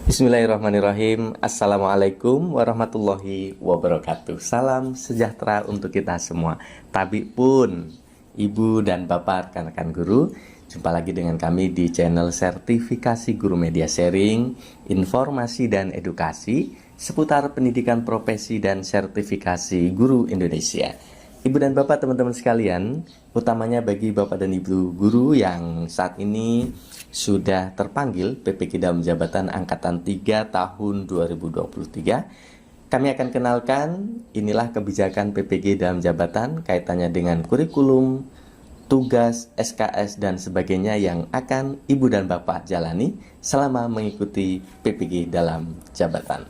Bismillahirrahmanirrahim. Assalamualaikum warahmatullahi wabarakatuh. Salam sejahtera untuk kita semua. Tabik pun, ibu dan bapak, rekan-rekan guru. Jumpa lagi dengan kami di channel Sertifikasi Guru Media Sharing, informasi dan edukasi seputar pendidikan profesi dan sertifikasi guru Indonesia. Ibu dan bapak, teman-teman sekalian, utamanya bagi bapak dan ibu guru yang saat ini sudah terpanggil PPG dalam jabatan Angkatan 3 tahun 2023, kami akan kenalkan inilah kebijakan PPG dalam jabatan kaitannya dengan kurikulum, tugas, SKS, dan sebagainya yang akan ibu dan bapak jalani selama mengikuti PPG dalam jabatan.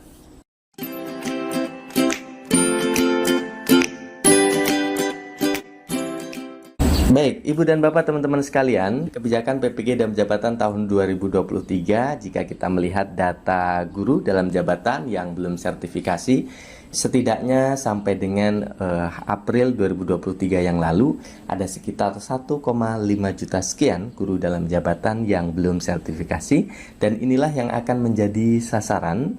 Baik, Ibu dan Bapak, teman-teman sekalian, kebijakan PPG dalam jabatan tahun 2023, jika kita melihat data guru dalam jabatan yang belum sertifikasi, setidaknya sampai dengan April 2023 yang lalu, ada sekitar 1,5 juta sekian guru dalam jabatan yang belum sertifikasi, dan inilah yang akan menjadi sasaran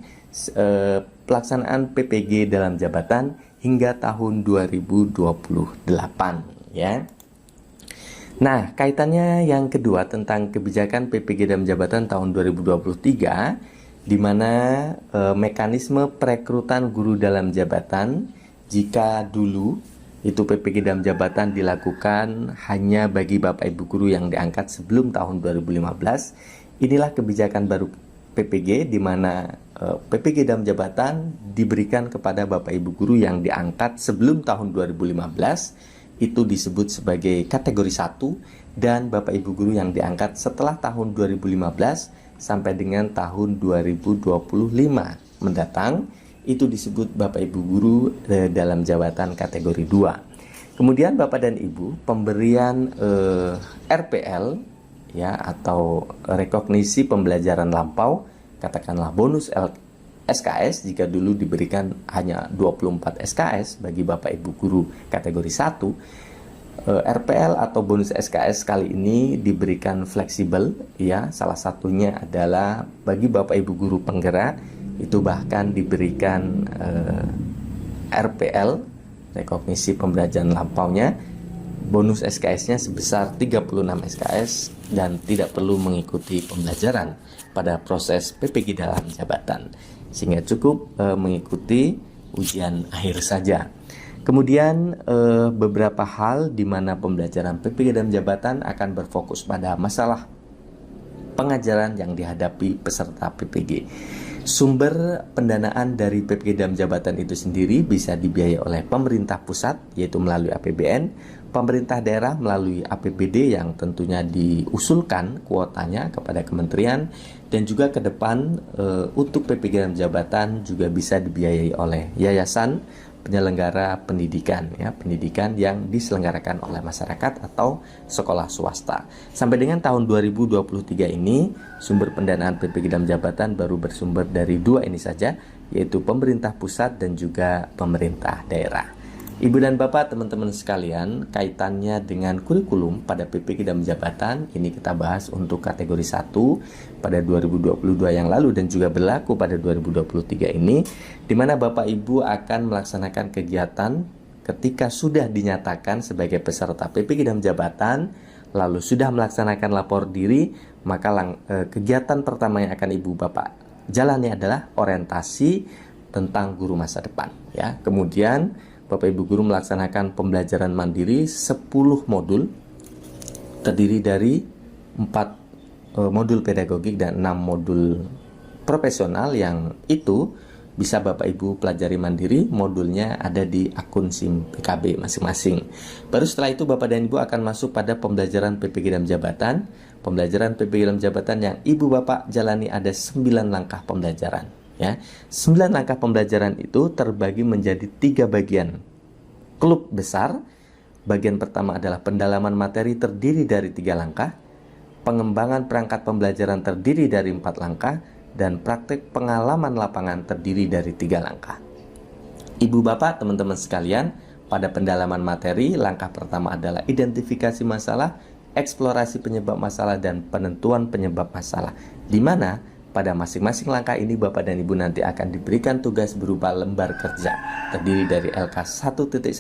pelaksanaan PPG dalam jabatan hingga tahun 2028, ya. Nah, kaitannya yang kedua tentang kebijakan PPG dalam jabatan tahun 2023, di mana mekanisme perekrutan guru dalam jabatan, jika dulu itu PPG dalam jabatan dilakukan hanya bagi Bapak Ibu guru yang diangkat sebelum tahun 2015, inilah kebijakan baru PPG, di mana PPG dalam jabatan diberikan kepada Bapak Ibu guru yang diangkat sebelum tahun 2015, itu disebut sebagai kategori 1, dan Bapak Ibu guru yang diangkat setelah tahun 2015 sampai dengan tahun 2025 mendatang, itu disebut Bapak Ibu guru dalam jabatan kategori 2. Kemudian Bapak dan Ibu, pemberian RPL ya, atau rekognisi pembelajaran lampau, katakanlah bonus SKS, jika dulu diberikan hanya 24 SKS bagi Bapak Ibu guru kategori 1, RPL atau bonus SKS kali ini diberikan fleksibel, ya. Salah satunya adalah bagi Bapak Ibu guru penggerak, itu bahkan diberikan RPL, rekognisi pembelajaran lampaunya, bonus SKS-nya sebesar 36 SKS dan tidak perlu mengikuti pembelajaran pada proses PPG dalam jabatan, sehingga cukup mengikuti ujian akhir saja. Kemudian beberapa hal di mana pembelajaran PPG dalam jabatan akan berfokus pada masalah pengajaran yang dihadapi peserta PPG. Sumber pendanaan dari PPG dalam jabatan itu sendiri bisa dibiayai oleh pemerintah pusat, yaitu melalui APBN, pemerintah daerah melalui APBD yang tentunya diusulkan kuotanya kepada kementerian, dan juga ke depan untuk PPG dalam jabatan juga bisa dibiayai oleh yayasan penyelenggara pendidikan, ya, pendidikan yang diselenggarakan oleh masyarakat atau sekolah swasta. Sampai dengan tahun 2023 ini, sumber pendanaan PPG dalam jabatan baru bersumber dari dua ini saja, yaitu pemerintah pusat dan juga pemerintah daerah. Ibu dan Bapak, teman-teman sekalian, kaitannya dengan kurikulum pada PPG dalam jabatan, ini kita bahas untuk kategori 1 pada 2022 yang lalu dan juga berlaku pada 2023 ini, di mana Bapak Ibu akan melaksanakan kegiatan ketika sudah dinyatakan sebagai peserta PPG dalam jabatan, lalu sudah melaksanakan lapor diri, maka kegiatan pertama yang akan Ibu Bapak jalani adalah orientasi tentang guru masa depan, ya. Kemudian Bapak Ibu guru melaksanakan pembelajaran mandiri 10 modul, terdiri dari 4 modul pedagogik dan 6 modul profesional, yang itu bisa Bapak Ibu pelajari mandiri. Modulnya ada di akun SIM PKB masing-masing. Baru setelah itu Bapak dan Ibu akan masuk pada pembelajaran PPG dalam jabatan. Pembelajaran PPG dalam jabatan yang Ibu Bapak jalani ada 9 langkah pembelajaran, ya. 9 langkah pembelajaran itu terbagi menjadi 3 bagian klub besar. Bagian pertama adalah pendalaman materi terdiri dari 3 langkah, pengembangan perangkat pembelajaran terdiri dari 4 langkah, dan praktek pengalaman lapangan terdiri dari 3 langkah. Ibu Bapak, teman-teman sekalian, pada pendalaman materi, langkah pertama adalah identifikasi masalah, eksplorasi penyebab masalah, dan penentuan penyebab masalah, di mana Pada masing-masing langkah ini Bapak dan Ibu nanti akan diberikan tugas berupa lembar kerja terdiri dari LK 1.1,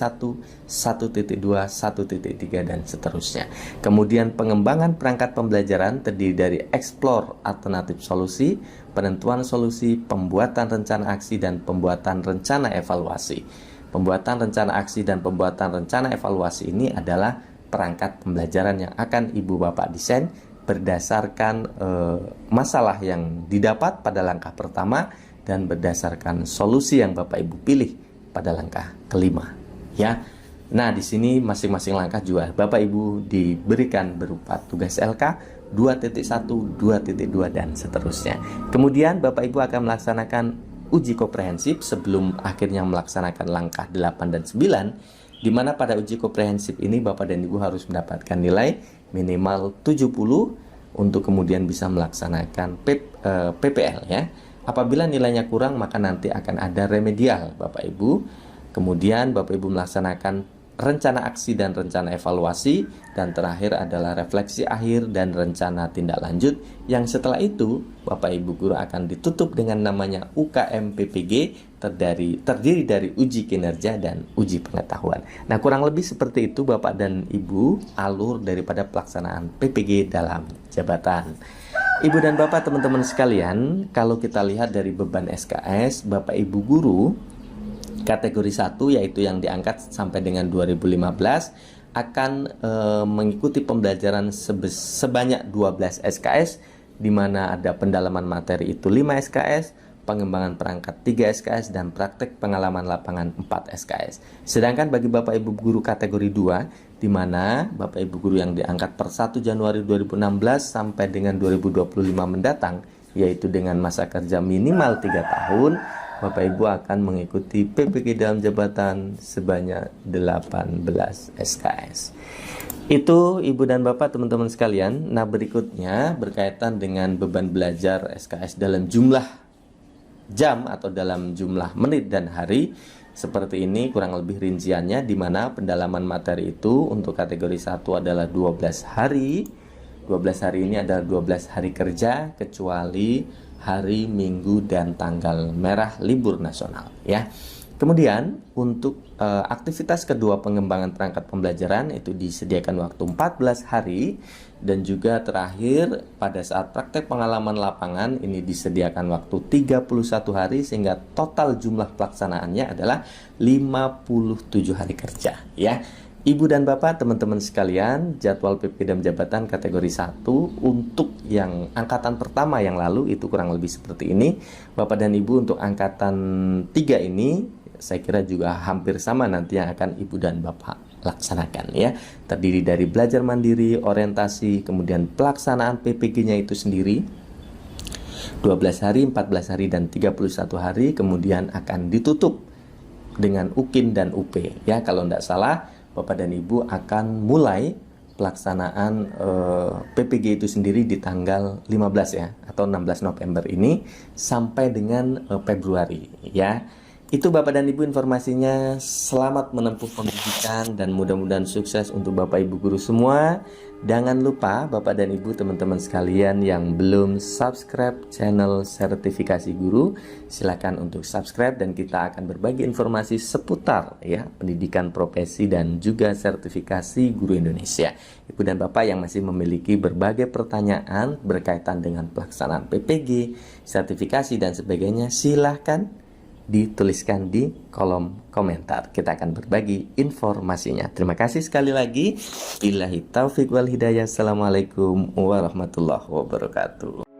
1.2, 1.3 dan seterusnya. Kemudian pengembangan perangkat pembelajaran terdiri dari explore alternatif solusi, penentuan solusi, pembuatan rencana aksi dan pembuatan rencana evaluasi. Pembuatan rencana aksi dan pembuatan rencana evaluasi ini adalah perangkat pembelajaran yang akan Ibu Bapak desain berdasarkan masalah yang didapat pada langkah pertama dan berdasarkan solusi yang Bapak Ibu pilih pada langkah kelima, ya. Nah, di sini masing-masing langkah juga Bapak Ibu diberikan berupa tugas LK 2.1, 2.2 dan seterusnya. Kemudian Bapak Ibu akan melaksanakan uji komprehensif sebelum akhirnya melaksanakan langkah 8 dan 9, di mana pada uji komprehensif ini Bapak dan Ibu harus mendapatkan nilai minimal 70 untuk kemudian bisa melaksanakan PPL, ya. Apabila nilainya kurang maka nanti akan ada remedial Bapak Ibu. Kemudian Bapak Ibu melaksanakan rencana aksi dan rencana evaluasi, dan terakhir adalah refleksi akhir dan rencana tindak lanjut, yang setelah itu Bapak Ibu guru akan ditutup dengan namanya UKM PPG terdiri dari uji kinerja dan uji pengetahuan. Nah, kurang lebih seperti itu Bapak dan Ibu alur daripada pelaksanaan PPG dalam jabatan. Ibu dan Bapak, teman-teman sekalian, kalau kita lihat dari beban SKS Bapak Ibu guru kategori 1 yaitu yang diangkat sampai dengan 2015 akan mengikuti pembelajaran sebanyak 12 SKS, di mana ada pendalaman materi itu 5 SKS, pengembangan perangkat 3 SKS, dan praktek pengalaman lapangan 4 SKS. Sedangkan bagi Bapak Ibu guru kategori 2, di mana Bapak Ibu guru yang diangkat per 1 Januari 2016 sampai dengan 2025 mendatang, yaitu dengan masa kerja minimal 3 tahun, Bapak Ibu akan mengikuti PPG dalam jabatan sebanyak 18 SKS. Itu Ibu dan Bapak, teman-teman sekalian. Nah, berikutnya berkaitan dengan beban belajar SKS dalam jumlah jam atau dalam jumlah menit dan hari. Seperti ini kurang lebih rinciannya, di mana pendalaman materi itu untuk kategori 1 adalah 12 hari. 12 hari ini adalah 12 hari kerja kecuali hari Minggu dan tanggal merah libur nasional, ya. Kemudian untuk aktivitas kedua pengembangan perangkat pembelajaran itu disediakan waktu 14 hari, dan juga terakhir pada saat praktek pengalaman lapangan ini disediakan waktu 31 hari, sehingga total jumlah pelaksanaannya adalah 57 hari kerja, ya. Ibu dan Bapak, teman-teman sekalian, jadwal PP dalam jabatan kategori 1 untuk yang angkatan pertama yang lalu itu kurang lebih seperti ini. Bapak dan Ibu untuk angkatan 3 ini saya kira juga hampir sama nanti yang akan Ibu dan Bapak laksanakan, ya. Terdiri dari belajar mandiri, orientasi, kemudian pelaksanaan PPG-nya itu sendiri 12 hari, 14 hari, dan 31 hari, kemudian akan ditutup dengan UKIN dan UP, ya. Kalau tidak salah Bapak dan Ibu akan mulai pelaksanaan PPG itu sendiri di tanggal 15, ya, atau 16 November ini sampai dengan Februari, ya. Itu Bapak dan Ibu informasinya. Selamat menempuh pendidikan dan mudah-mudahan sukses untuk Bapak Ibu guru semua. Jangan lupa Bapak dan Ibu, teman-teman sekalian yang belum subscribe channel Sertifikasi Guru, silakan untuk subscribe, dan kita akan berbagi informasi seputar, ya, pendidikan profesi dan juga sertifikasi guru Indonesia. Ibu dan Bapak yang masih memiliki berbagai pertanyaan berkaitan dengan pelaksanaan PPG, sertifikasi dan sebagainya, silahkan dituliskan di kolom komentar. Kita akan berbagi informasinya. Terima kasih sekali lagi. Billahi taufiq wal hidayah. Assalamualaikum warahmatullahi wabarakatuh.